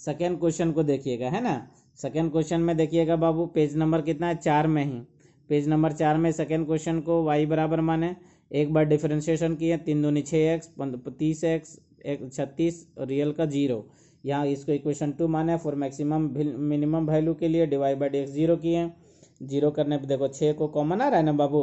Second question को देखिएगा, है ना। सेकेंड क्वेश्चन में देखिएगा बाबू, पेज नंबर कितना है, 4 में ही, पेज नंबर 4 में सेकेंड क्वेश्चन को y बराबर माने एक बार डिफरेंशिएशन किए, 3 दूनी 6x 30x 36 रियल का 0, यहाँ इसको इक्वेशन 2 माने फॉर मैक्सिमम मिनिमम वैल्यू के लिए डिवाइड बाई dx 0 किए। 0 करने पर देखो 6 को कॉमन आ रहा है ना बाबू,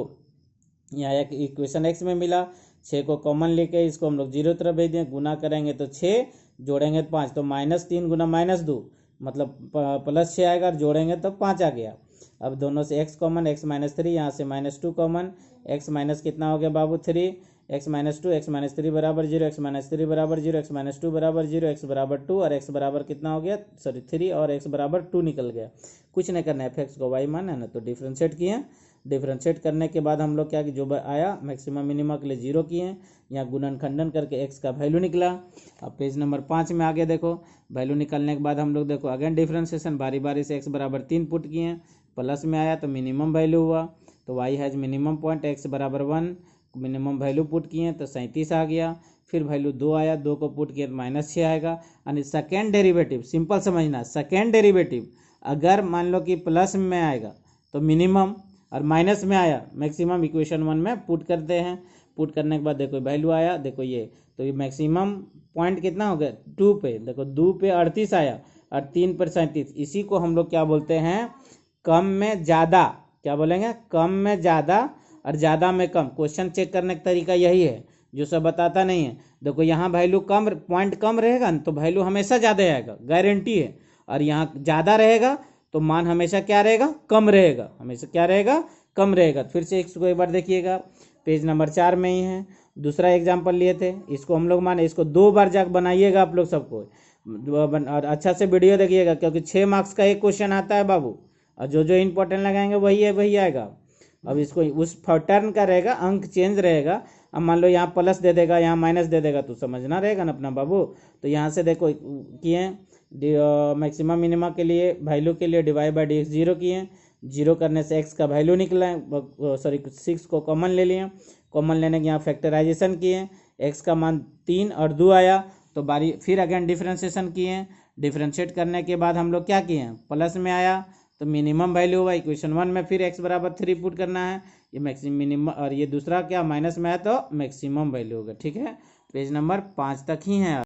यहाँ एक इक्वेशन x में मिला, 6 को कॉमन लेके इसको हम लोग 0 तरफ भेज दें, गुना करेंगे तो 6, जोड़ेंगे तो 5, तो -3 गुना -2 मतलब +6 आएगा, जोड़ेंगे तो 5 आ गया। अब दोनों से x कॉमन, x -3, यहाँ से -2 कॉमन, x माइनस कितना हो गया बाबू 3, x -2, x -3 बराबर 0, x -3 बराबर 0, x -2 बराबर 0, x बराबर 2 और x बराबर कितना हो गया, सॉरी 3 और x बराबर 2 निकल गया। कुछ नहीं करना है, fx को y माना है ना, तो डिफ्रेंशिएट किए। डिफ्रेंशिएट करने के बाद हम लोग क्या कि जो आया मैक्सिमम मिनिमम के लिए 0 किए, यहाँ गुणन खंडन करके x का वैल्यू निकला। अब पेज नंबर 5 में आगे देखो, वैल्यू निकलने के बाद हम लोग देखो अगेन डिफ्रेंशिएशन, बारी बारी से x बराबर 3 पुट किए, प्लस में आया तो मिनिमम वैल्यू हुआ, तो y has minimum point, x बराबर 1 मिनिमम वैल्यू पुट किए तो 37 आ गया। फिर वैल्यू 2 आया, 2 को पुट किए तो -6 आएगा। यानी सेकेंड डेरिवेटिव, सिंपल समझना, सेकेंड डेरिवेटिव अगर मान लो कि प्लस में आएगा तो मिनिमम, और माइनस में आया मैक्सिमम, इक्वेशन 1 में पुट करते हैं। पुट करने के बाद देखो वैल्यू आया, देखो ये, तो ये मैक्सिमम पॉइंट कितना हो गया 2 पे, देखो 2 पे 38 आया और 3 पर 37, इसी को हम लोग क्या बोलते हैं, कम में ज़्यादा, क्या बोलेंगे, कम में ज़्यादा और ज़्यादा में कम। क्वेश्चन चेक करने का तरीका यही है, जो सब बताता नहीं है। देखो यहाँ वैल्यू कम, पॉइंट कम रहेगा तो वैल्यू हमेशा ज़्यादा आएगा, गारंटी है, और यहाँ ज़्यादा रहेगा तो मान हमेशा क्या रहेगा, कम रहेगा, हमेशा क्या रहेगा, कम रहेगा। फिर से इसको एक बार देखिएगा, पेज नंबर 4 में ही है, दूसरा एग्जाम्पल लिए थे, इसको हम लोग माने, इसको 2 बार जाकर बनाइएगा आप लोग सबको, और अच्छा से वीडियो देखिएगा, क्योंकि 6 मार्क्स का एक क्वेश्चन आता है बाबू, और जो जो इंपॉर्टेंट लगाएंगे वही आएगा। अब इसको उस टर्न का रहेगा, अंक चेंज रहेगा। अब मान लो यहाँ प्लस दे देगा, यहाँ माइनस दे देगा, तो समझना रहेगा ना अपना बाबू। तो यहाँ से देखो किए, मैक्सिमम मिनिमम के लिए वैल्यू के लिए डिवाइड बाई dx 0 किए, 0 करने से x का वैल्यू निकला, सॉरी 6 को कॉमन ले लिए, कॉमन लेने के यहाँ फैक्टराइजेशन किए, x का मान 3 और 2 आया, तो बारी फिर अगेन डिफ्रेंशिएशन किए। डिफ्रेंशिएट करने के बाद हम लोग क्या किए, प्लस में आया तो मिनिमम वैल्यू हुआ, इक्वेशन 1 में फिर x बराबर 3 पुट करना है, ये मैक्सिमम मिनिमम, और ये दूसरा क्या माइनस में आया तो मैक्सिमम वैल्यू होगा। ठीक है, पेज नंबर 5 तक ही है।